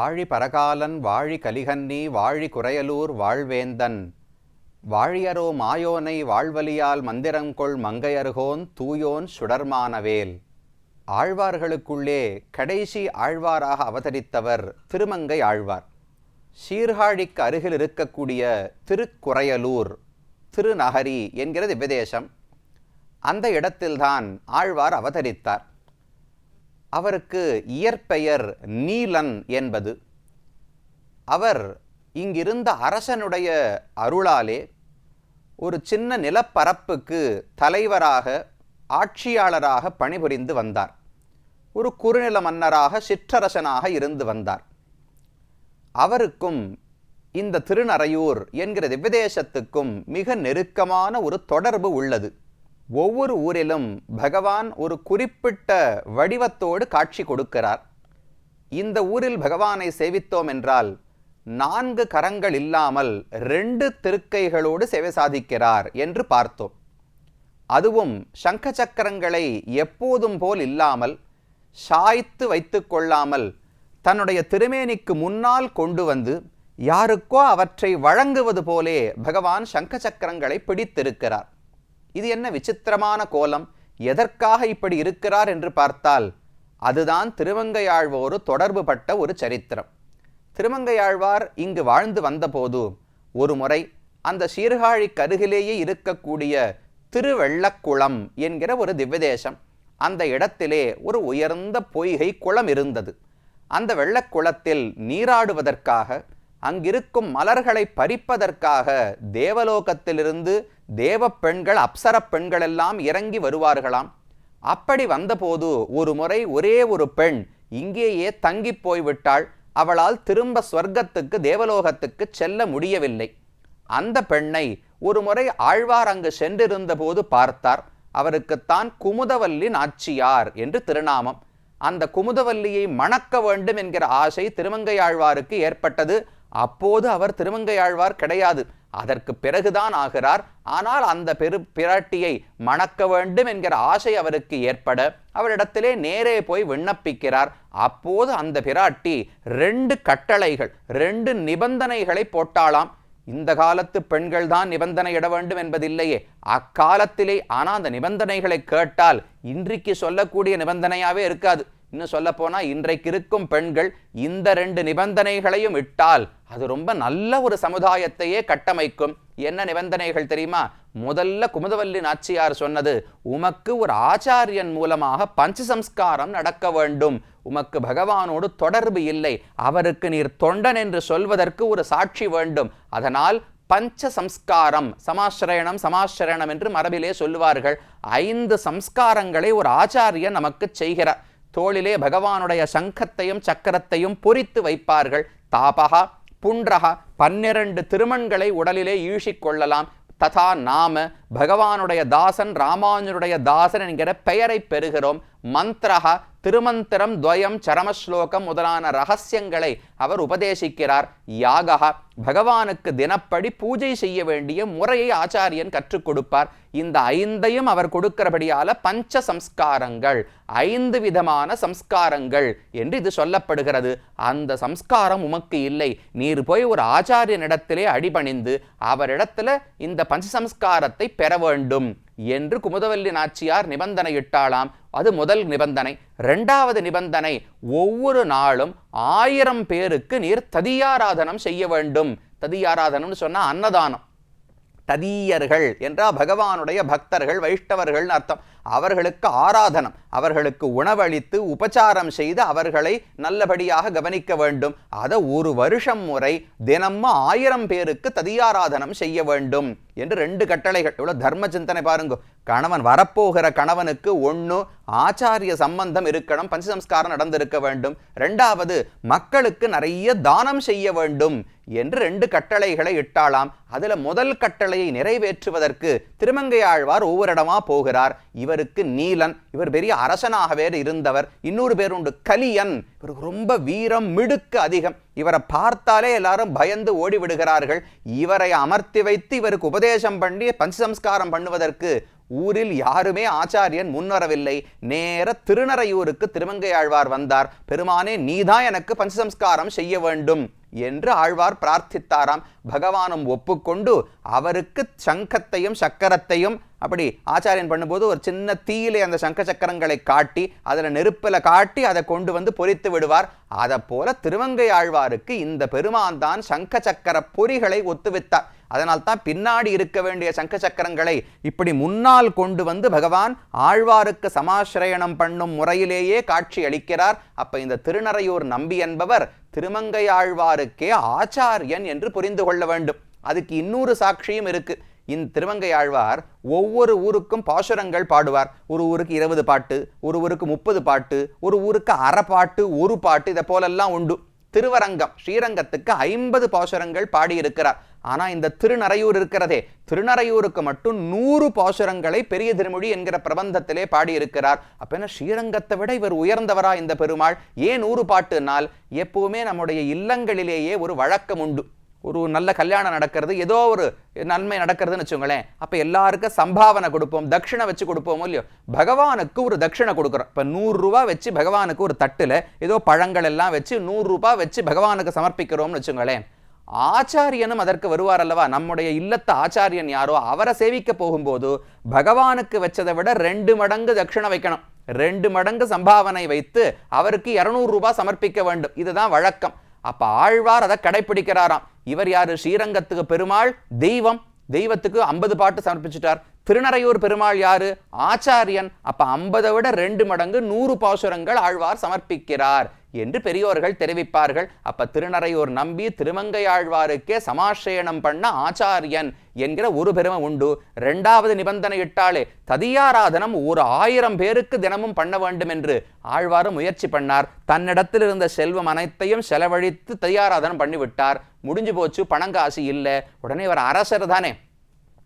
வாழி பரகாலன் வாழி கலிகன்னி வாழி குறையலூர் வாழ்வேந்தன் வாழியரோ மாயோனை வாழ்வலியால் மந்திரங்கொள் மங்கையர்கோன் தூயோன் சுடர்மானவேல். ஆழ்வார்களுக்குள்ளே கடைசி ஆழ்வாராக அவதரித்தவர் திருமங்கை ஆழ்வார். சீர்காழிக்கு அருகில் இருக்கக்கூடிய திருக்குறையலூர் திருநகரி என்கிற திவ்யதேசம். அந்த இடத்தில்தான் ஆழ்வார் அவதரித்தார். அவருக்கு இயற்பெயர் நீலன் என்பது. அவர் இங்கிருந்த அரசனுடைய அருளாலே ஒரு சின்ன நிலப்பரப்புக்கு தலைவராக ஆட்சியாளராக பணிபுரிந்து வந்தார். ஒரு குறுநில மன்னராக சிற்றரசனாக இருந்து வந்தார். அவருக்கும் இந்த திருநறையூர் என்கிற திவ்யதேசத்துக்கும் மிக நெருக்கமான ஒரு தொடர்பு உள்ளது. ஒவ்வொரு ஊரிலும் பகவான் ஒரு குறிப்பிட்ட வடிவத்தோடு காட்சி கொடுக்கிறார். இந்த ஊரில் பகவானை சேவித்தோம் என்றால் 4 கரங்கள் இல்லாமல் 2 திருக்கைகளோடு சேவை சாதிக்கிறார் என்று பார்த்தோம். அதுவும் சங்க சக்கரங்களை எப்போதும் போல் இல்லாமல் சாய்த்து வைத்து கொள்ளாமல் தன்னுடைய திருமேனிக்கு முன்னால் கொண்டு வந்து யாருக்கோ அவற்றை வழங்குவது போலே பகவான் சங்க சக்கரங்களை பிடித்திருக்கிறார். இது என்ன விசித்திரமான கோலம்! எதற்காக இப்படி இருக்கிறார் என்று பார்த்தால் அதுதான் திருமங்கையாழ்வாரோடு தொடர்பு பட்ட ஒரு சரித்திரம். திருமங்கையாழ்வார் இங்கு வாழ்ந்து வந்தபோது ஒரு முறை அந்த சீர்காழிக்கு அருகிலேயே இருக்கக்கூடிய திருவெள்ளக்குளம் என்கிற ஒரு திவ்யதேசம், அந்த இடத்திலே ஒரு உயர்ந்த பொய்கை குளம் இருந்தது. அந்த வெள்ளக்குளத்தில் நீராடுவதற்காக அங்கிருக்கும் மலர்களை பறிப்பதற்காக தேவலோகத்திலிருந்து தேவ பெண்கள் அப்சர பெண்கள் எல்லாம் இறங்கி வருவார்களாம். அப்படி வந்தபோது ஒரு முறை ஒரே ஒரு பெண் இங்கேயே தங்கி போய்விட்டாள். அவளால் திரும்ப ஸ்வர்க்கத்துக்கு தேவலோகத்துக்கு செல்ல முடியவில்லை. அந்த பெண்ணை ஒரு முறை ஆழ்வார் அங்கு சென்றிருந்த போது பார்த்தார். அவருக்குத்தான் குமுதவல்லி நாச்சியார் என்று திருநாமம். அந்த குமுதவல்லியை மணக்க வேண்டும் என்கிற ஆசை திருமங்கையாழ்வாருக்கு ஏற்பட்டது. அப்போது அவர் திருமங்கையாழ்வார் கிடையாது, அதற்கு பிறகுதான் ஆகிறார். ஆனால் அந்த பிராட்டியை மணக்க வேண்டும் என்கிற ஆசை அவருக்கு ஏற்பட அவரிடத்திலே நேரே போய் விண்ணப்பிக்கிறார். அப்போது அந்த பிராட்டி 2 கட்டளைகள் 2 நிபந்தனைகளை போட்டாளாம். இந்த காலத்து பெண்கள் தான் நிபந்தனை இட வேண்டும் என்பதில்லையே, அக்காலத்திலே. ஆனால் அந்த நிபந்தனைகளை கேட்டால் இன்றைக்கு சொல்லக்கூடிய நிபந்தனையாவே இருக்காது. இன்னும் சொல்ல போனா இன்றைக்கு இருக்கும் பெண்கள் இந்த 2 நிபந்தனைகளையும் இட்டால் அது ரொம்ப நல்ல ஒரு சமுதாயத்தையே கட்டமைக்கும். என்ன நிபந்தனைகள் தெரியுமா? முதல்ல குமுதவல்லி நாச்சியார் சொன்னது, உமக்கு ஒரு ஆச்சாரியன் மூலமாக பஞ்சசம்ஸ்காரம் நடக்க வேண்டும். உமக்கு பகவானோடு தொடர்பு இல்லை, அவருக்கு நீர் தொண்டன் என்று சொல்வதற்கு ஒரு சாட்சி வேண்டும். அதனால் பஞ்ச சம்ஸ்காரம், சமாஸ்ரயணம் என்று மரபிலே சொல்லுவார்கள். 5 சம்ஸ்காரங்களை ஒரு ஆச்சாரியன் நமக்கு செய்கிறார். தோளிலே பகவானுடைய சங்கத்தையும் சக்கரத்தையும் பொறித்து வைப்பார்கள். தாபகா புன்றகா 12 திருமண்களை உடலிலே ஈழிக்கொள்ளலாம். ததா நாம பகவானுடைய தாசன் ராமானுஜருடைய தாசன் என்கிற பெயரை பெறுகிறோம். மந்திரகா திருமந்திரம் துவயம் சரமஸ்லோகம் முதலான ரகசியங்களை அவர் உபதேசிக்கிறார். யாகா பகவானுக்கு தினப்படி பூஜை செய்ய வேண்டிய முறையை ஆச்சாரியன் கற்றுக் கொடுப்பார். இந்த 5ஐயும் அவர் கொடுக்கிறபடியால பஞ்ச சம்ஸ்காரங்கள், 5 விதமான சம்ஸ்காரங்கள் என்று இது சொல்லப்படுகிறது. அந்த சம்ஸ்காரம் உமக்கு இல்லை. நீர் போய் ஒரு ஆச்சாரியனிடத்திலே அடிபணிந்து அவரிடத்துல இந்த பஞ்சசம்ஸ்காரத்தை பெற வேண்டும் என்று குமுதவல்லி நாச்சியார் நிபந்தனை இட்டாளாம். அது முதல் நிபந்தனை. 2வது நிபந்தனை, ஒவ்வொரு நாளும் 1000 பேருக்கு நீர் ததியாராதனம் செய்ய வேண்டும். ததியாராதனம்னு சொன்னா அன்னதானம். ததியர்கள் என்றால் பகவானுடைய பக்தர்கள், வைஷ்ணவர்கள் அர்த்தம். அவர்களுக்கு ஆராதனம், அவர்களுக்கு உணவளித்து உபச்சாரம் செய்து அவர்களை நல்லபடியாக கவனிக்க வேண்டும். அதை ஒரு வருஷம் முறை தினமும் 1000 பேருக்கு ததியாராதனம் செய்ய வேண்டும் என்று 2 கட்டளைகள். இவ்வளவு தர்ம சிந்தனை பாருங்க. கணவன் வரப்போகிற கணவனுக்கு 1 ஆச்சாரிய சம்பந்தம் இருக்கணும், பஞ்சசம்ஸ்காரம் நடந்திருக்க வேண்டும். 2வது மக்களுக்கு நிறைய தானம் செய்ய வேண்டும் என்று 2 கட்டளைகளை இட்டாளாம். அதுல முதல் கட்டளையை நிறைவேற்றுவதற்கு திருமங்கையாழ்வார் ஒவ்வொரு இடமா போகிறார். இவருக்கு நீலன், இவர் பெரிய அரசனாகவே இருந்தவர். இன்னொரு பேர் உண்டு கலியன், இவருக்கு ரொம்ப வீரம் மிடுக்கு அதிகம். இவரை பார்த்தாலே எல்லாரும் பயந்து ஓடி விடுகிறார்கள். இவரை அமர்த்தி வைத்து இவருக்கு உபதேசம் பண்ணி பஞ்சசம்ஸ்காரம் பண்ணுவதற்கு ஊரில் யாருமே ஆச்சாரியன் முன்வரவில்லை. நேர திருநறையூருக்கு திருமங்கையாழ்வார் வந்தார். பெருமானே, நீதான் எனக்கு பஞ்சசம்ஸ்காரம் செய்ய வேண்டும் என்று ஆழ்வார் பிரார்த்தித்தாராம். பகவானும் ஒப்புக்கொண்டு அவருக்கு சங்கத்தையும் சக்கரத்தையும் அப்படி ஆச்சாரியன் பண்ணும்போது ஒரு சின்ன தீயிலே அந்த சங்க சக்கரங்களை காட்டி அதில் நெருப்பில் காட்டி அதை கொண்டு வந்து பொறித்து விடுவார். அதை போல திருமங்கை ஆழ்வாருக்கு இந்த பெருமான் தான் சங்க சக்கர பொறிகளை ஒத்துவித்தார். அதனால்தான் பின்னாடி இருக்க வேண்டிய சங்க சக்கரங்களை இப்படி முன்னால் கொண்டு வந்து பகவான் ஆழ்வாருக்கு சமாசிரயணம் பண்ணும் முறையிலேயே காட்சி அளிக்கிறார். அப்ப இந்த திருநறையூர் நம்பி என்பவர் திருமங்கை ஆழ்வாருக்கே ஆச்சாரியன் என்று புரிந்து கொள்ள வேண்டும். அதுக்கு இன்னொரு சாட்சியும் இருக்கு. இந்த திருமங்கை ஆழ்வார் ஒவ்வொரு ஊருக்கும் பாசுரங்கள் பாடுவார். ஒரு ஊருக்கு 20 பாட்டு, ஒரு ஊருக்கு 30 பாட்டு, ஒரு ஊருக்கு அரை பாட்டு, ஒரு பாட்டு, இதை போலெல்லாம் உண்டு. திருவரங்கம் ஸ்ரீரங்கத்துக்கு 50 பாசுரங்கள் பாடியிருக்கிறார். ஆனா இந்த திருநறையூர் இருக்கிறதே, திருநறையூருக்கு மட்டும் 100 பாசுரங்களை பெரிய திருமொழி என்கிற பிரபந்தத்திலே பாடியிருக்கிறார். அப்ப என்ன, ஸ்ரீரங்கத்தை விட இவர் உயர்ந்தவரா இந்த பெருமாள்? ஏன் 100 பாட்டுனால், எப்பவுமே நம்முடைய இல்லங்களிலேயே ஒரு வழக்கம் உண்டு. ஒரு நல்ல கல்யாணம் நடக்கிறது, ஏதோ ஒரு நன்மை நடக்கிறதுன்னு வச்சுங்களேன், அப்போ எல்லாருக்கும் சம்பாவனை கொடுப்போம், தட்சிணை வச்சு கொடுப்போமோ இல்லையோ. பகவானுக்கு ஒரு தட்சிணை கொடுக்குறோம். இப்போ 100 ரூபா வச்சு பகவானுக்கு ஒரு தட்டில் ஏதோ பழங்கள் எல்லாம் வச்சு 100 ரூபா வச்சு பகவானுக்கு சமர்ப்பிக்கிறோம்னு வச்சுங்களேன். ஆச்சாரியனும் அதற்கு வருவார் அல்லவா. நம்முடைய இல்லத்து ஆச்சாரியன் யாரோ அவரை சேவிக்க போகும்போது பகவானுக்கு வச்சதை விட 2 மடங்கு தட்சிணை வைக்கணும், 2 மடங்கு சம்பாவனை வைத்து அவருக்கு 200 ரூபாய் சமர்ப்பிக்க வேண்டும். இதுதான் வழக்கம். அப்ப ஆழ்வார் அதை கடைபிடிக்கிறாராம். இவர் யாரு? ஸ்ரீரங்கத்துக்கு பெருமாள் தெய்வம், தெய்வத்துக்கு 50 பாட்டு சமர்ப்பிச்சுட்டார். திருநறையூர் பெருமாள் யாரு? ஆச்சாரியன். அப்ப 50 விட 2 மடங்கு 100 பாசுரங்கள் ஆழ்வார் சமர்ப்பிக்கிறார் என்று பெரியோர்கள் தெரிவிப்பார்கள். அப்ப திருநறையூர் நம்பி திருமங்கை ஆழ்வாருக்கே சமாசயனம் பண்ண ஆச்சாரியன் என்கிற ஒரு பெருமை உண்டு. 2வது நிபந்தனை இட்டாலே ததியாராதனம் 1000 பேருக்கு தினமும் பண்ண வேண்டும் என்று ஆழ்வாரும் முயற்சி பண்ணார். தன்னிடத்தில் இருந்த செல்வம் அனைத்தையும் செலவழித்து ததியாராதனம் பண்ணிவிட்டார். முடிஞ்சு போச்சு, பணங்காசி இல்லை. உடனே ஒரு அரசர் தானே,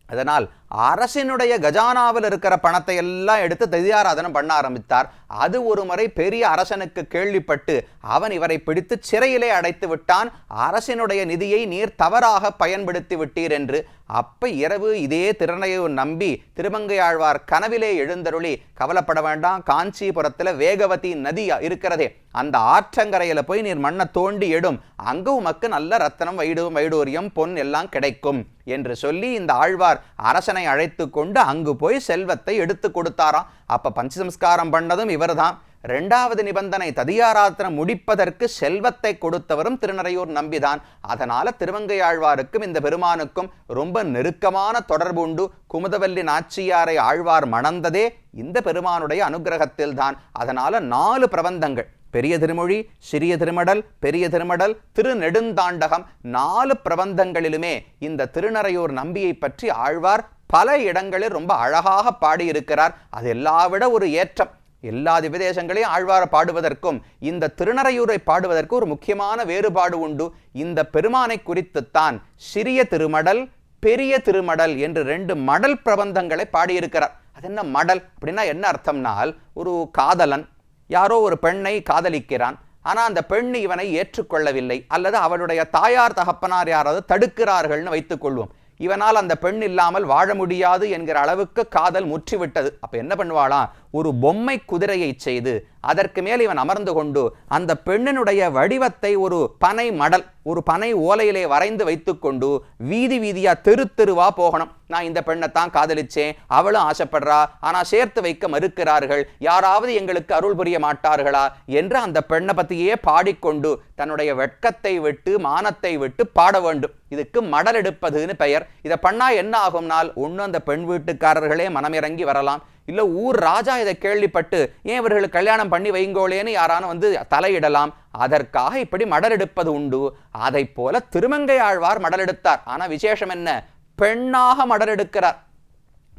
அதனால் அரசினுடைய கஜானாவில் இருக்கிற பணத்தை எல்லாம் எடுத்து ததியாராதனம் பண்ண ஆரம்பித்தார். அது ஒரு முறை பெரிய அரசனுக்கு கேள்விப்பட்டு அவன் இவரை பிடித்து சிறையிலே அடைத்து விட்டான். அரசினுடைய நிதியை நீர் தவறாக பயன்படுத்தி விட்டீர் என்று. அப்ப இரவு இதே திருநறையூர் நம்பி திருமங்கை ஆழ்வார் கனவிலே எழுந்தருளி, கவலைப்பட வேண்டாம், காஞ்சிபுரத்துல வேகவதி நதி இருக்கிறதே, அந்த ஆற்றங்கரையில போய் நீர் மண்ணை தோண்டி எடும், அங்கு உமக்கு நல்ல ரத்தனம் வைடூரியம் பொன் எல்லாம் கிடைக்கும் என்று சொல்லி இந்த ஆழ்வார் அரசனை அழைத்து கொண்டு அங்கு போய் செல்வத்தை எடுத்து கொடுத்தாராம். அப்ப பஞ்சசம்ஸ்காரம் பண்ணதும் இவர்தான். 2வது நிபந்தனை ததியாராதனம் முடிப்பதற்கு செல்வத்தை கொடுத்தவரும் திருநறையூர் நம்பிதான். அதனால திருமங்கை ஆழ்வாருக்கும் இந்த பெருமானுக்கும் ரொம்ப நெருக்கமான தொடர்பு உண்டு. குமுதவல்லி நாச்சியாரை ஆழ்வார் மணந்ததே இந்த பெருமானுடைய அனுகிரகத்தில் தான். அதனால 4 பிரபந்தங்கள், பெரிய திருமொழி, சிறிய திருமடல், பெரிய திருமடல், திருநெடுந்தாண்டகம், 4 பிரபந்தங்களிலுமே இந்த திருநறையூர் நம்பியை பற்றி ஆழ்வார் பல இடங்களில் ரொம்ப அழகாக பாடியிருக்கிறார். அது எல்லாவிட ஒரு ஏற்றம். எல்லா திவ்யதேசங்களையும் ஆழ்வார பாடுவதற்கும் இந்த திருநறையூரை பாடுவதற்கு ஒரு முக்கியமான வேறுபாடு உண்டு. இந்த பெருமானை குறித்துத்தான் சிறிய திருமடல், பெரிய திருமடல் என்று 2 மடல் பிரபந்தங்களை பாடியிருக்கிறார். அது என்ன மடல் அப்படின்னா என்ன அர்த்தம்னால், ஒரு காதலன் யாரோ ஒரு பெண்ணை காதலிக்கிறான். ஆனால் அந்த பெண் இவனை ஏற்றுக்கொள்ளவில்லை, அல்லது அவளுடைய தாயார் தகப்பனார் யாராவது தடுக்கிறார்கள்னு வைத்துக் கொள்வோம். இவனால் அந்த பெண் இல்லாமல் வாழ முடியாது என்கிற அளவுக்கு காதல் முற்றிவிட்டது. அப்ப என்ன பண்ணுவாளாம், ஒரு பொம்மை குதிரையை செய்து அதற்கு மேல் இவன் அமர்ந்து கொண்டு அந்த பெண்ணினுடைய வடிவத்தை ஒரு பனை மடல், ஒரு பனை ஓலையிலே வரைந்து வைத்துக்கொண்டு வீதி வீதியா தெரு தெருவா போகணும். நான் இந்த பெண்ணை தான் காதலிச்சேன், அவளும் ஆசைப்படுறா, ஆனா சேர்த்து வைக்க மறுக்கிறார்கள், யாராவது எங்களுக்கு அருள் புரிய மாட்டார்களா என்று அந்த பெண்ணை பத்தியே பாடிக்கொண்டு தன்னுடைய வெட்கத்தை விட்டு மானத்தை விட்டு பாட வேண்டும். இதுக்கு மடல் எடுப்பதுன்னு பெயர். இதை பண்ணா என்ன ஆகும்னால், ஒன்று அந்த பெண் வீட்டுக்காரர்களே மனமிறங்கி வரலாம், இல்ல ஊர் ராஜா இதை கேள்விப்பட்டு ஏன் இவர்களுக்கு கல்யாணம் பண்ணி வைங்கோலேன்னு யாரானும் வந்து தலையிடலாம். அதற்காக இப்படி மடல் எடுப்பது உண்டு. அதை போல திருமங்கை ஆழ்வார் மடல் எடுத்தார். ஆனா விசேஷம் என்ன, பெண்ணாக மடல் எடுக்கிறார்.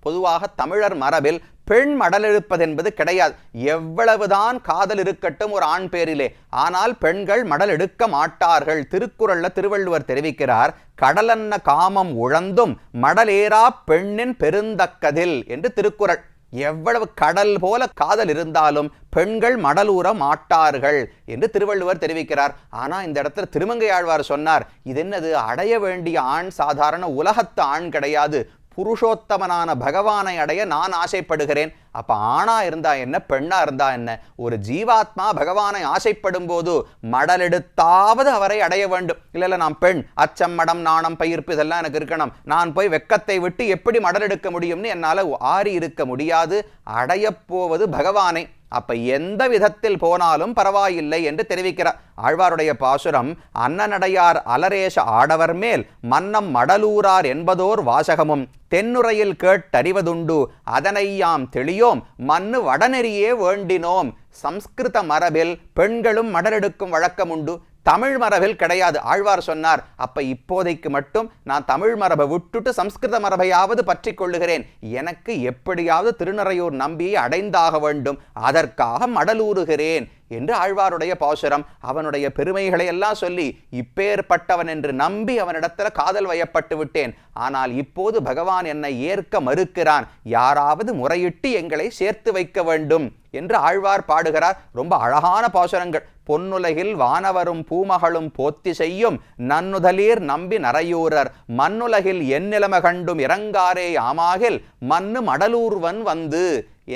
பொதுவாக தமிழர் மரபில் பெண் மடல் எடுப்பது என்பது கிடையாது. எவ்வளவுதான் காதல் இருக்கட்டும் ஒரு ஆண் பேரிலே, ஆனால் பெண்கள் மடல் எடுக்க மாட்டார்கள். திருக்குறள்ல திருவள்ளுவர் தெரிவிக்கிறார், கடலன்ன காமம் உழந்தும் மடலேரா பெண்ணின் பெருந்தக்கதில் என்று திருக்குறள். எவ்வளவு கடல் போல காதல் இருந்தாலும் பெண்கள் மடலூற மாட்டார்கள் என்று திருவள்ளுவர் தெரிவிக்கிறார். ஆனா இந்த இடத்துல திருமங்கை ஆழ்வார் சொன்னார், இது என்னது, அடைய வேண்டிய ஆண் சாதாரண உலகத்து ஆண் கிடையாது, புருஷோத்தமனான பகவானை அடைய நான் ஆசைப்படுகிறேன். அப்ப ஆணா இருந்தா என்ன, பெண்ணா இருந்தா என்ன, ஒரு ஜீவாத்மா பகவானை ஆசைப்படும் போது மடலெடுத்தாவது அவரை அடைய வேண்டும். இல்ல நான் பெண், அச்சம் மடம் நாணம் பயிர்ப்பு இதெல்லாம் எனக்கு இருக்கணும், நான் போய் வெக்கத்தை விட்டு எப்படி மடலெடுக்க முடியும்னு என்னால ஆறி இருக்க முடியாது. அடையப்போவது பகவானை. அப்ப எந்த விதத்தில் போனாலும் பரவாயில்லை என்று தெரிவிக்கிறார். ஆழ்வாருடைய பாசுரம், அன்னநடையார் அலரேஷ ஆடவர் மேல் மன்னம் மடலூரார் என்பதோர் வாசகமும் தென்னுரையில் கேட்டறிவதுண்டு அதனையாம் தெளியோம் மண்ணு வடநெறியே வேண்டினோம். சம்ஸ்கிருத மரபில் பெண்களும் மடலெடுக்கும் வழக்கம் உண்டு, தமிழ் மரபில் கிடையாது. ஆழ்வார் சொன்னார், அப்ப இப்போதைக்கு மட்டும் நான் தமிழ் மரபை விட்டுட்டு சம்ஸ்கிருத மரபையாவது பற்றி கொள்ளுகிறேன். எனக்கு எப்படியாவது திருநறையூர் நம்பியை அடைந்தாக வேண்டும், அதற்காக மடலூறுகிறேன் என்று ஆழ்வாருடைய பாசுரம். அவனுடைய பெருமைகளை எல்லாம் சொல்லி இப்பேற்பட்டவன் என்று நம்பி அவனிடத்துல காதல் வயப்பட்டு விட்டேன். ஆனால் இப்போது பகவான் என்னை ஏற்க மறுக்கிறான், யாராவது முறையிட்டு எங்களை சேர்த்து வைக்க வேண்டும் என்று ஆழ்வார் பாடுகிறார். ரொம்ப அழகான பாசுரங்கள். பொன்னுலகில் வானவரும் பூமகளும் போத்தி செய்யும் நன்னுதலீர் நம்பி நரையூரர் மண்ணுலகில் எந்நிலம கண்டும் இறங்காரே ஆமாகில் மண்ணு மடலூர்வன் வந்து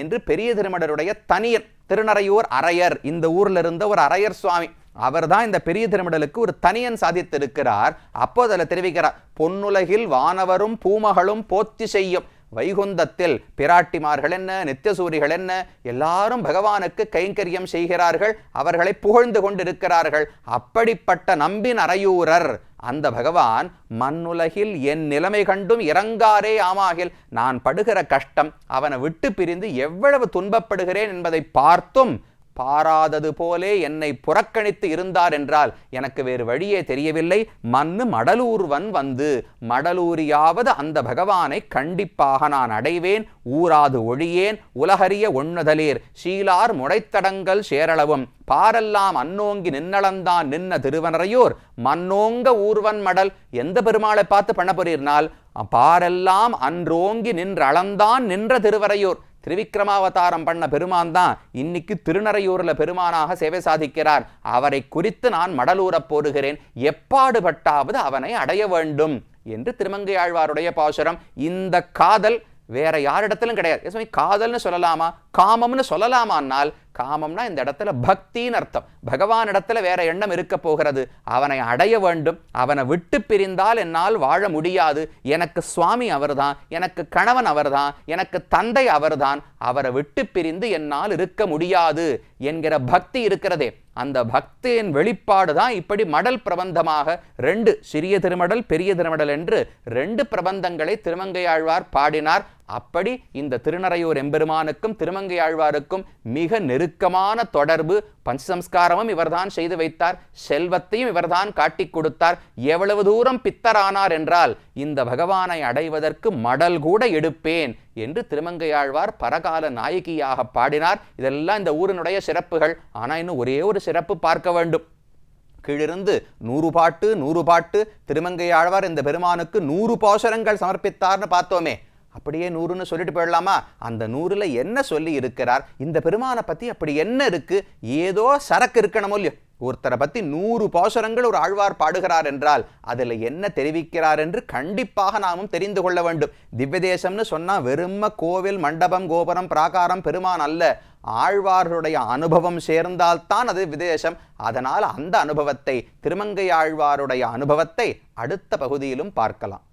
என்று பெரிய திருமடருடைய தனியன். திருநறையூர் அரையர், இந்த ஊர்ல இருந்த ஒரு அரையர் சுவாமி, அவர் தான் இந்த பெரிய திருமடலுக்கு ஒரு தனியன் சாதித்திருக்கிறார். அப்போ அதில் தெரிவிக்கிறார், பொன்னுலகில் வானவரும் பூமகளும் போத்தி செய்யும். வைகுந்தத்தில் பிராட்டிமார்கள் என்ன, நித்தியசூரிகள் என்ன, எல்லாரும் பகவானுக்கு கைங்கரியம் செய்கிறார்கள், அவர்களை புகழ்ந்து கொண்டிருக்கிறார்கள். அப்படிப்பட்ட நம்பின் அரையூரர் அந்த பகவான் மண்ணுலகில் என் நிலைமை கண்டும் இறங்காரே ஆமாகில், நான் படுகிற கஷ்டம், அவனை விட்டு பிரிந்து எவ்வளவு துன்பப்படுகிறேன் என்பதை பார்த்தும் பாராதது போலே என்னை புறக்கணித்து இருந்தார் என்றால் எனக்கு வேறு வழியே தெரியவில்லை. மண்ணு மடலூர்வன் வந்து, மடலூரியாவது அந்த பகவானை கண்டிப்பாக நான் அடைவேன், ஊராது ஒழியேன் உலகறிய ஒண்ணுதலீர் ஷீலார் முடைத்தடங்கள் சேரளவும் பாரெல்லாம் அன்னோங்கி நின்னளந்தான் நின்ன திருவனரையூர் மன்னோங்க ஊர்வன் மடல். எந்த பெருமாளை பார்த்து பண்ண போறீர்னால், பாரெல்லாம் அன்றோங்கி நின்று அளந்தான் நின்ற திருவரையூர். திருவிக்கிரமாவதாரம் பண்ண பெருமான் தான் இன்னைக்கு திருநறையூர்ல பெருமானாக சேவை சாதிக்கிறார். அவரை குறித்து நான் மடலூரப் போடுகிறேன், எப்பாடுபட்டாவது அவனை அடைய வேண்டும் என்று திருமங்கை ஆழ்வாருடைய பாசுரம். இந்த காதல் வேற யாரிடத்திலும் கிடையாது. காதல்னு சொல்லலாமா, காமம்னு சொல்லலாமான்னால், காமம்னா இந்த இடத்துல பக்தின்னு அர்த்தம். பகவான் இடத்துல வேற எண்ணம் இருக்க போகிறது, அவனை அடைய வேண்டும், அவனை விட்டு பிரிந்தால் என்னால் வாழ முடியாது, எனக்கு சுவாமி அவர்தான், எனக்கு கணவன் அவர்தான், எனக்கு தந்தை அவர்தான், அவரை விட்டு பிரிந்து என்னால் இருக்க முடியாது என்கிற பக்தி இருக்கிறதே, அந்த பக்தியின் வெளிப்பாடு தான் இப்படி மடல் பிரபந்தமாக ரெண்டு, சிறிய திருமடல் பெரிய திருமடல் என்று ரெண்டு பிரபந்தங்களை திருமங்கையாழ்வார் பாடினார். அப்படி இந்த திருநறையூர் எம்பெருமானுக்கும் திருமங்கையாழ்வாருக்கும் மிக நெருக்கமான தொடர்பு. பஞ்சசம்ஸ்காரமும் இவர்தான் செய்து வைத்தார், செல்வத்தையும் இவர்தான் காட்டி கொடுத்தார். எவ்வளவு தூரம் பித்தரானார் என்றால், இந்த பகவானை அடைவதற்கு மடல் கூட எடுப்பேன் என்று திருமங்கையாழ்வார் பரகால நாயகியாக பாடினார். இதெல்லாம் இந்த ஊரினுடைய சிறப்புகள். ஆனா இன்னும் ஒரே ஒரு சிறப்பு பார்க்க வேண்டும். கீழிருந்து 100 பாட்டு திருமங்கையாழ்வார் இந்த பெருமானுக்கு 100 பாசுரங்கள் சமர்ப்பித்தார்னு பார்த்தோமே. அப்படியே 100ன்னு சொல்லிட்டு போயிடலாமா? அந்த 100ல் என்ன சொல்லி இருக்கிறார், இந்த பெருமானை பத்தி அப்படி என்ன இருக்கு, ஏதோ சரக்கு இருக்கணுமோ இல்லையோ. ஒருத்தரை பத்தி 100 பாசுரங்கள் ஒரு ஆழ்வார் பாடுகிறார் என்றால் அதுல என்ன தெரிவிக்கிறார் என்று கண்டிப்பாக நாமும் தெரிந்து கொள்ள வேண்டும். திவ்ய தேசம்னு சொன்னா வெறும கோவில் மண்டபம் கோபுரம் பிராகாரம் பெருமான் அல்ல, ஆழ்வார்களுடைய அனுபவம் சேர்ந்தால்தான் அது விதேசம். அதனால் அந்த அனுபவத்தை, திருமங்கை ஆழ்வாருடைய அனுபவத்தை அடுத்த பகுதியிலும் பார்க்கலாம்.